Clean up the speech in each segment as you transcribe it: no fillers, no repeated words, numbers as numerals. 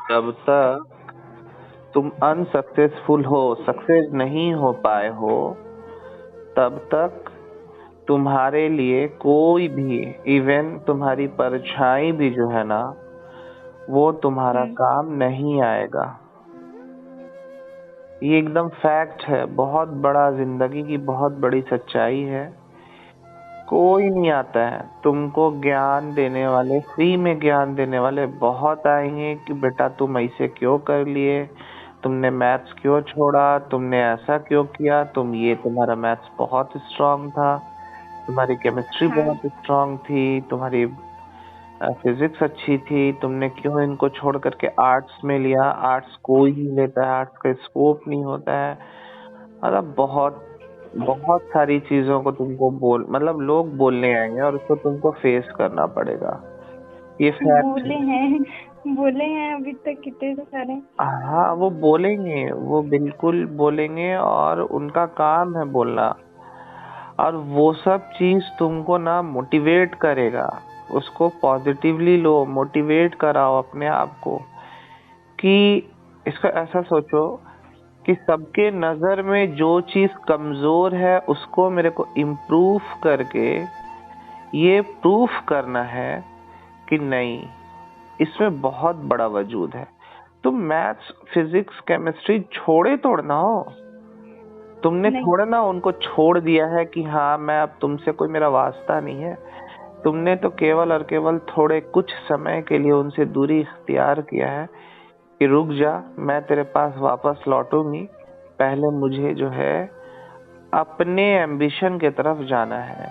जब तक तुम अनसक्सेसफुल हो, सक्सेस नहीं हो पाए हो, तब तक तुम्हारे लिए कोई भी, इवन तुम्हारी परछाई भी जो है ना, वो तुम्हारा हम्म। काम नहीं आएगा। ये एकदम फैक्ट है, बहुत बड़ा, जिंदगी की बहुत बड़ी सच्चाई है। कोई नहीं आता है तुमको ज्ञान देने वाले, फ्री में ज्ञान देने वाले बहुत आएंगे कि बेटा तुम ऐसे क्यों कर लिए, तुमने मैथ्स क्यों छोड़ा, तुमने ऐसा क्यों किया, तुम्हारा मैथ्स बहुत स्ट्रांग था, तुम्हारी केमिस्ट्री हाँ। बहुत स्ट्रांग थी, तुम्हारी फिजिक्स अच्छी थी, तुमने क्यों इनको छोड़ करके आर्ट्स में लिया, आर्ट्स कोई नहीं लेता है, आर्ट्स का स्कोप नहीं होता है। मतलब बहुत बहुत सारी चीजों को तुमको मतलब लोग बोलने आएंगे और उसको तुमको फेस करना पड़ेगा। ये फैक्ट बोले है। हैं, बोले हैं अभी तक कितने सारे। हाँ, वो बोलेंगे, वो बिल्कुल बोलेंगे और उनका काम है बोलना। और वो सब चीज तुमको ना मोटिवेट करेगा, उसको पॉजिटिवली लो, मोटिवेट कराओ अपने आप को कि इसका ऐसा सोचो कि सबके नजर में जो चीज कमजोर है उसको मेरे को इम्प्रूव करके ये प्रूफ करना है कि नहीं, इसमें बहुत बड़ा वजूद है। तुम मैथ्स, फिजिक्स, केमिस्ट्री छोड़े तोड़ना हो, तुमने नहीं। थोड़ा ना उनको छोड़ दिया है कि हाँ मैं अब तुमसे कोई मेरा वास्ता नहीं है। तुमने तो केवल और केवल थोड़े कुछ समय के लिए उनसे दूरी इख्तियार किया है कि रुक जा, मैं तेरे पास वापस लौटूंगी, पहले मुझे जो है अपने एम्बिशन की तरफ जाना है।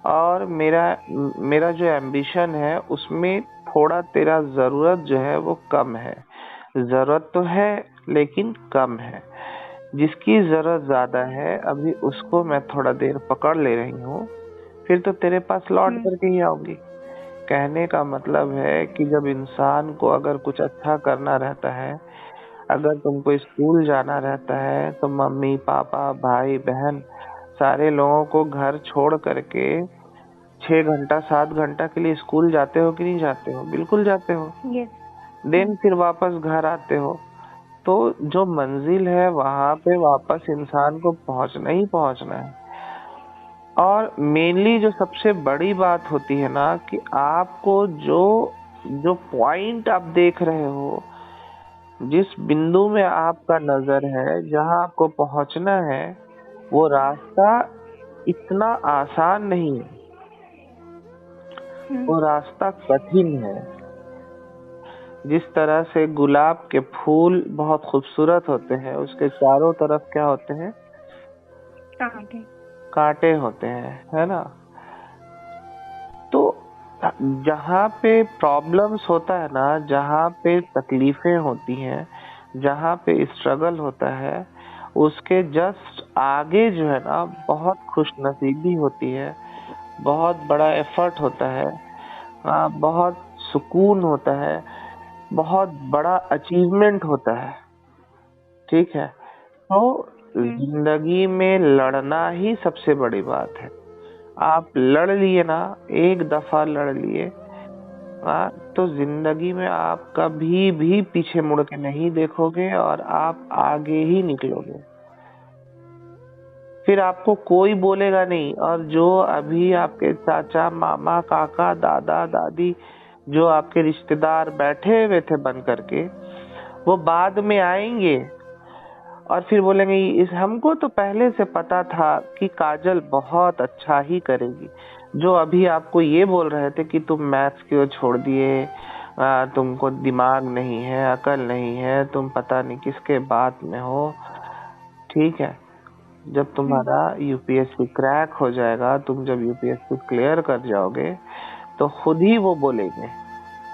और मेरा मेरा जो एम्बिशन है उसमें थोड़ा तेरा जरूरत जो है वो कम है। जरूरत तो है लेकिन कम है। जिसकी जरूरत ज्यादा है अभी उसको मैं थोड़ा देर पकड़ ले रही हूँ, फिर तो तेरे पास लौट हम्म। करके ही आऊंगी। कहने का मतलब है कि जब इंसान को अगर कुछ अच्छा करना रहता है, अगर तुमको स्कूल जाना रहता है, तो मम्मी पापा भाई बहन सारे लोगों को घर छोड़ करके 6 घंटा 7 घंटा के लिए स्कूल जाते हो कि नहीं जाते हो? बिल्कुल जाते हो। यस। देन फिर वापस घर आते हो। तो जो मंजिल है वहां पे वापस इंसान को पहुंचना ही पहुंचना है। और मेनली जो सबसे बड़ी बात होती है ना कि आपको जो जो पॉइंट आप देख रहे हो, जिस बिंदु में आपका नजर है, जहां आपको पहुंचना है, वो रास्ता इतना आसान नहीं है, हम्म। वो रास्ता कठिन है। जिस तरह से गुलाब के फूल बहुत खूबसूरत होते हैं, उसके चारों तरफ क्या होते हैं? कहाँ थे? कांटे होते हैं, है ना? तो जहाँ पे प्रॉब्लम्स होता है ना, जहाँ पे तकलीफें होती हैं, जहाँ पे स्ट्रगल होता है, उसके जस्ट आगे जो है ना बहुत खुशनसीबी होती है, बहुत बड़ा एफर्ट होता है, बहुत सुकून होता है, बहुत बड़ा अचीवमेंट होता है। ठीक है, तो हम्म। जिंदगी में लड़ना ही सबसे बड़ी बात है। आप लड़ लिए ना, एक दफा लड़ लिए, हाँ, तो जिंदगी में आप कभी भी पीछे मुड़ के नहीं देखोगे और आप आगे ही निकलोगे। फिर आपको कोई बोलेगा नहीं। और जो अभी आपके चाचा मामा काका दादा दादी, जो आपके रिश्तेदार बैठे हुए थे बन करके, वो बाद में आएंगे और फिर बोलेंगे इस हमको तो पहले से पता था कि काजल बहुत अच्छा ही करेगी। जो अभी आपको ये बोल रहे थे कि तुम मैथ्स क्यों छोड़ दिए, तुमको दिमाग नहीं है, अकल नहीं है, तुम पता नहीं किसके बात में हो। ठीक है, जब हम्म। तुम्हारा यूपीएससी क्रैक हो जाएगा, तुम जब यूपीएससी क्लियर कर जाओगे, तो खुद ही वो बोलेंगे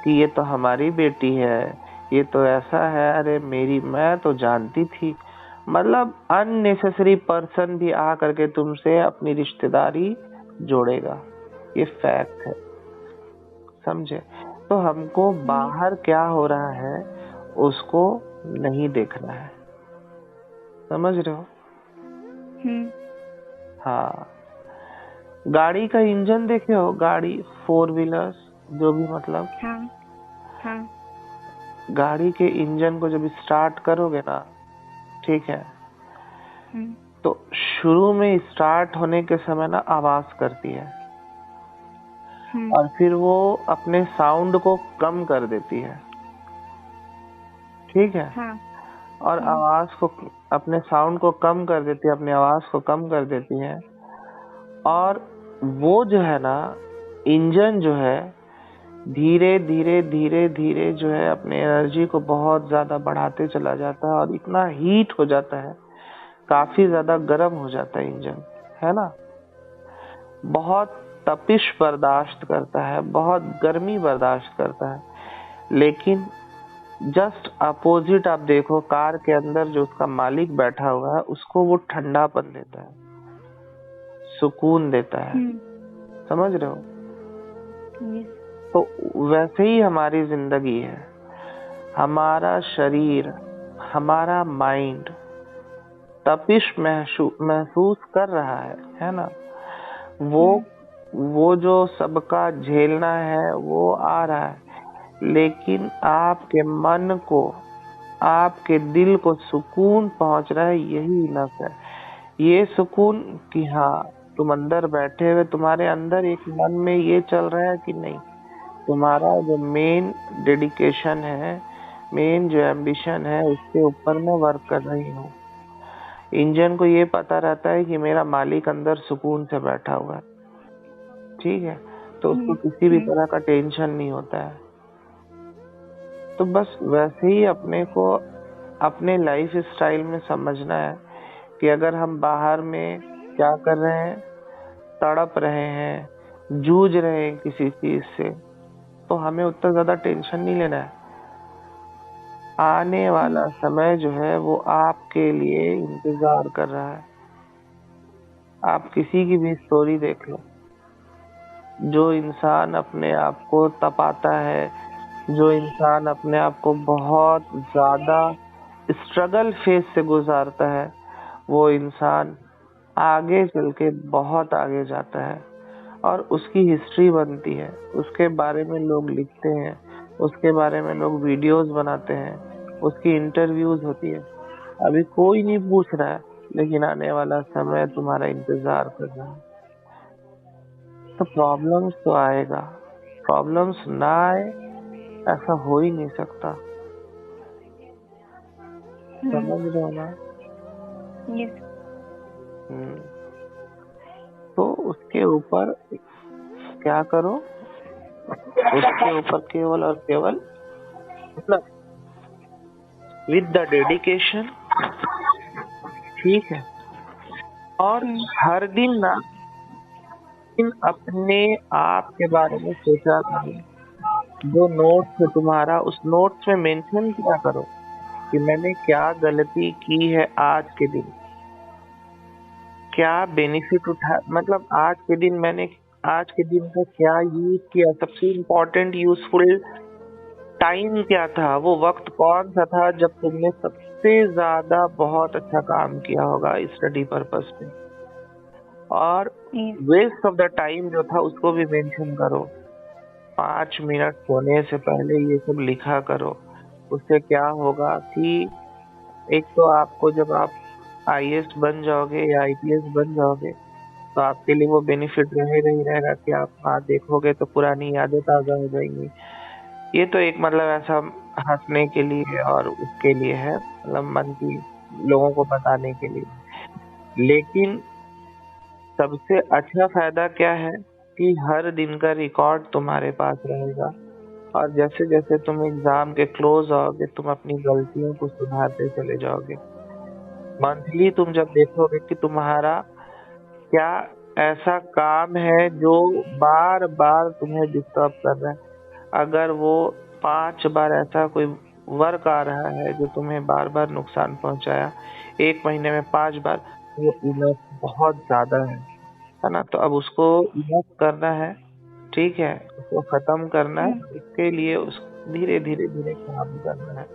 कि ये तो हमारी बेटी है, ये तो ऐसा है, अरे मेरी मैं तो जानती थी। मतलब अननेसेसरी पर्सन भी आ करके तुमसे अपनी रिश्तेदारी जोड़ेगा। ये फैक्ट है, समझे? तो हमको यस। बाहर क्या हो रहा है उसको नहीं देखना है, समझ रहे हो? हम्म। हाँ, गाड़ी का इंजन देखे हो? गाड़ी, फोर व्हीलर्स, जो भी मतलब, हाँ। हाँ। गाड़ी के इंजन को जब स्टार्ट करोगे ना, ठीक है, तो शुरू में स्टार्ट होने के समय ना आवाज करती है और फिर वो अपने साउंड को कम कर देती है, ठीक है। हाँ। और आवाज को, अपने साउंड को कम कर देती है, अपनी आवाज को कम कर देती है। और वो जो है ना, इंजन जो है धीरे धीरे धीरे धीरे जो है अपने एनर्जी को बहुत ज्यादा बढ़ाते चला जाता है और इतना हीट हो जाता है, काफी ज्यादा गर्म हो जाता है इंजन, है ना। बहुत तपिश बर्दाश्त करता है, बहुत गर्मी बर्दाश्त करता है। लेकिन जस्ट अपोजिट आप देखो, कार के अंदर जो उसका मालिक बैठा हुआ है उसको वो ठंडापन देता है, सुकून देता है। समझ रहे हो? तो वैसे ही हमारी जिंदगी है, हमारा शरीर, हमारा माइंड तपिश महसूस कर रहा है ना। वो जो सबका झेलना है वो आ रहा है, लेकिन आपके मन को, आपके दिल को सुकून पहुंच रहा है, यही इनफ है। ये सुकून कि हाँ, तुम अंदर बैठे हुए, तुम्हारे अंदर एक मन में ये चल रहा है कि नहीं, तुम्हारा जो मेन डेडिकेशन है, मेन जो एम्बिशन है, उसके ऊपर मैं वर्क कर रही हूँ। इंजन को ये पता रहता है कि मेरा मालिक अंदर सुकून से बैठा हुआ है, ठीक है, तो उसको किसी भी तरह का टेंशन नहीं होता है। तो बस वैसे ही अपने को अपने लाइफ स्टाइल में समझना है कि अगर हम बाहर में क्या कर रहे हैं, तड़प रहे हैं, जूझ रहे हैं किसी चीज से, तो हमें उतना ज्यादा टेंशन नहीं लेना है। आने वाला समय जो है वो आपके लिए इंतजार कर रहा है। आप किसी की भी स्टोरी देख लो, जो इंसान अपने आप को तपाता है, जो इंसान अपने आप को बहुत ज्यादा स्ट्रगल फेज से गुजारता है, वो इंसान आगे चल के बहुत आगे जाता है और उसकी हिस्ट्री बनती है, उसके बारे में लोग लिखते हैं, उसके बारे में लोग वीडियोस बनाते हैं, उसकी इंटरव्यूज होती है। अभी कोई नहीं पूछ रहा है, लेकिन आने वाला समय तुम्हारा इंतजार कर रहा है। तो प्रॉब्लम्स तो आएगा, प्रॉब्लम्स ना आए ऐसा हो ही नहीं सकता। समझ रहे हो ना? तो उसके ऊपर क्या करो, उसके ऊपर केवल और केवल मतलब विद द डेडिकेशन, ठीक है। और हर दिन ना अपने आप के बारे में सोचा करो। जो नोट्स है तुम्हारा, उस नोट्स में मेंशन किया करो कि मैंने क्या गलती की है आज के दिन, क्या बेनिफिट उठा, मतलब आज के दिन मैंने, आज के दिन का क्या यूज किया, सबसे इम्पोर्टेंट यूजफुल टाइम क्या था, वो वक्त कौन सा था जब तुमने सबसे ज्यादा बहुत अच्छा काम किया होगा स्टडी पर्पस पे। और वेस्ट ऑफ द टाइम जो था उसको भी मेंशन करो। 5 मिनट सोने से पहले ये सब लिखा करो। उससे क्या होगा कि एक तो आपको, जब आप आईएएस बन जाओगे या आईपीएस बन जाओगे, तो आपके लिए वो बेनिफिट रहेगा ही रहेगा कि आप वहाँ देखोगे तो पुरानी यादें ताजा हो जाएंगी। ये तो एक मतलब ऐसा हंसने के लिए और उसके लिए है, मतलब मन की लोगों को बताने के लिए। लेकिन सबसे अच्छा फायदा क्या है कि हर दिन का रिकॉर्ड तुम्हारे पास रहेगा और जैसे जैसे तुम एग्जाम के क्लोज आओगे, तुम अपनी गलतियों को सुधारते चले जाओगे। मंथली तुम जब देखोगे कि तुम्हारा क्या ऐसा काम है जो बार बार तुम्हें डिस्टर्ब कर रहा है, अगर वो 5 बार ऐसा कोई वर्क आ रहा है जो तुम्हें बार बार नुकसान पहुंचाया, 1 महीने में 5 बार, वो इनफ बहुत ज्यादा है ना। तो अब उसको इनफ करना है, ठीक है, उसको खत्म करना है। उसके लिए उस धीरे धीरे धीरे काम करना है।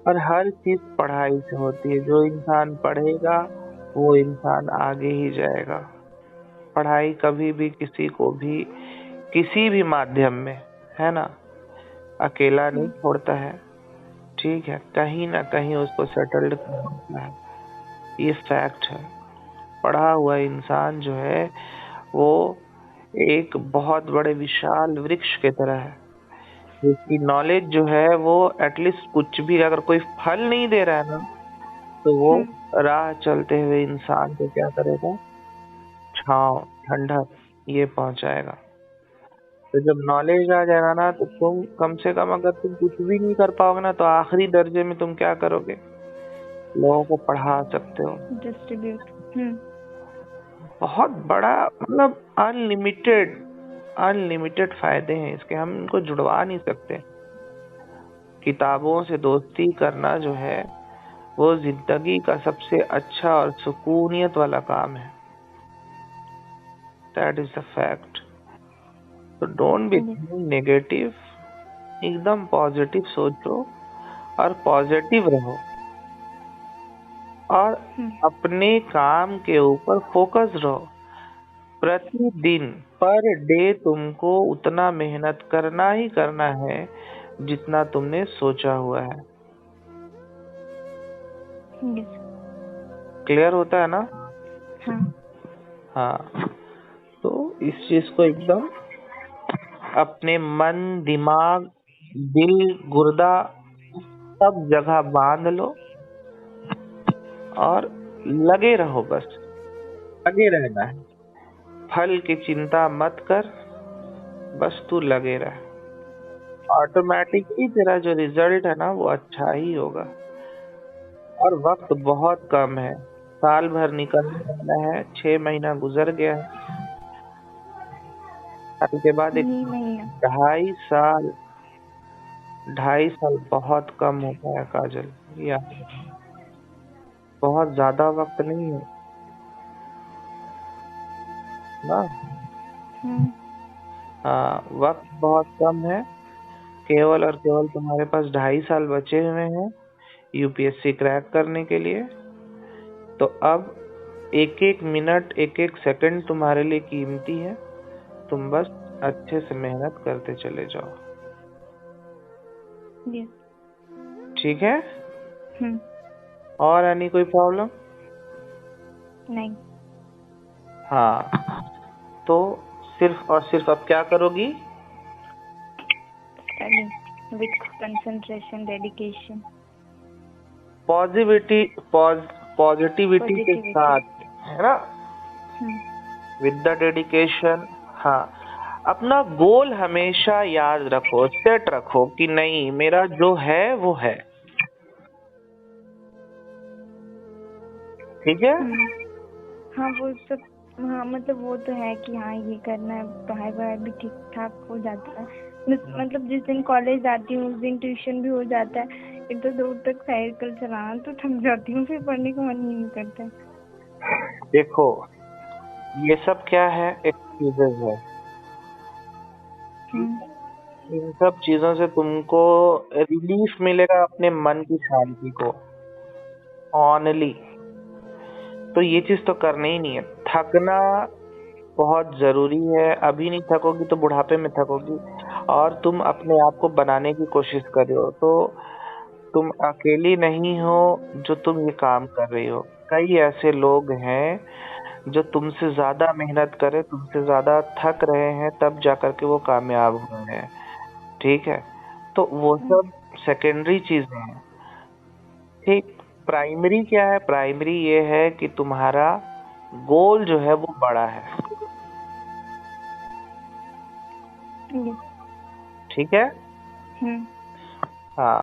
और हर चीज पढ़ाई से होती है। जो इंसान पढ़ेगा वो इंसान आगे ही जाएगा। पढ़ाई कभी भी किसी को भी किसी भी माध्यम में, है ना, अकेला नहीं छोड़ता है, ठीक है, कहीं ना कहीं उसको सेटल्ड करना है। ये फैक्ट है। पढ़ा हुआ इंसान जो है वो एक बहुत बड़े विशाल वृक्ष की तरह है, जिसकी नॉलेज जो है वो एटलीस्ट कुछ भी, अगर कोई फल नहीं दे रहा है ना, तो वो राह चलते हुए इंसान को क्या करेगा, छांव, ठंडक ये पहुंचाएगा। तो जब नॉलेज आ जाएगा ना, तो तुम कम से कम, अगर तुम कुछ भी नहीं कर पाओगे ना, तो आखिरी दर्जे में तुम क्या करोगे, लोगों को पढ़ा सकते हो। डिस्ट्रीब्यूट। बहुत बड़ा, मतलब अनलिमिटेड, अनलिमिटेड फायदे हैं इसके, हम इनको जुड़वा नहीं सकते। किताबों से दोस्ती करना जो है वो जिंदगी का सबसे अच्छा और सुकूनियत वाला काम है। That is the fact. तो डोंट बी नेगेटिव, एकदम पॉजिटिव सोचो और पॉजिटिव रहो, और अपने काम के ऊपर फोकस रहो। प्रतिदिन पर डे तुमको उतना मेहनत करना ही करना है जितना तुमने सोचा हुआ है। क्लियर होता है ना? हाँ। तो इस चीज को एकदम अपने मन, दिमाग, दिल, गुर्दा सब जगह बांध लो और लगे रहो, बस लगे रहना है। फल की चिंता मत कर, बस तू लगे रह। ऑटोमेटिकली तेरा जो रिजल्ट है ना वो अच्छा ही होगा। और वक्त बहुत कम है, साल भर निकलने वाला है, 6 महीना गुजर गया है, साल के बाद एक 2.5 साल, 2.5 साल बहुत कम होता है काजल, या बहुत ज्यादा वक्त नहीं है ना। हाँ, वक्त बहुत कम है, केवल और केवल तुम्हारे पास 2.5 साल बचे हुए हैं यूपीएससी क्रैक करने के लिए। तो अब एक एक मिनट, एक एक सेकंड तुम्हारे लिए कीमती है, तुम बस अच्छे से मेहनत करते चले जाओ। ठीक है? और एनी कोई प्रॉब्लम? नहीं। हाँ, तो सिर्फ और सिर्फ अब क्या करोगी? Study with concentration, dedication, positivity के साथ, है ना, विद द डेडिकेशन। हाँ, अपना गोल हमेशा याद रखो, सेट रखो कि नहीं, मेरा जो है वो है। ठीक है? हाँ वो सब, हाँ मतलब वो तो है कि हाँ ये करना है, पढ़ाई वढ़ाई भी ठीक ठाक हो जाता है। मतलब जिस दिन कॉलेज जाती हूँ उस दिन ट्यूशन भी हो जाता है। इतना दूर तक साइकिल चलाना तो थक जाती हूँ, फिर पढ़ने का मन ही नहीं करता है। देखो, ये सब क्या है, एक्सक्यूजेज है। इन सब चीजों से तुमको रिलीफ मिलेगा अपने मन की शांति को, ऑनली। तो ये चीज तो करनी ही नहीं है। थकना बहुत जरूरी है, अभी नहीं थकोगी तो बुढ़ापे में थकोगी। और तुम अपने आप को बनाने की कोशिश कर रहे हो, तो तुम अकेली नहीं हो जो तुम ये काम कर रही हो। कई ऐसे लोग हैं जो तुमसे ज्यादा मेहनत करे, तुमसे ज्यादा थक रहे हैं, तब जाकर के वो कामयाब हुए हैं। ठीक है? तो वो सब सेकेंडरी चीजें हैं। ठीक, प्राइमरी क्या है? प्राइमरी ये है कि तुम्हारा गोल जो है वो बड़ा है। ठीक है? हाँ।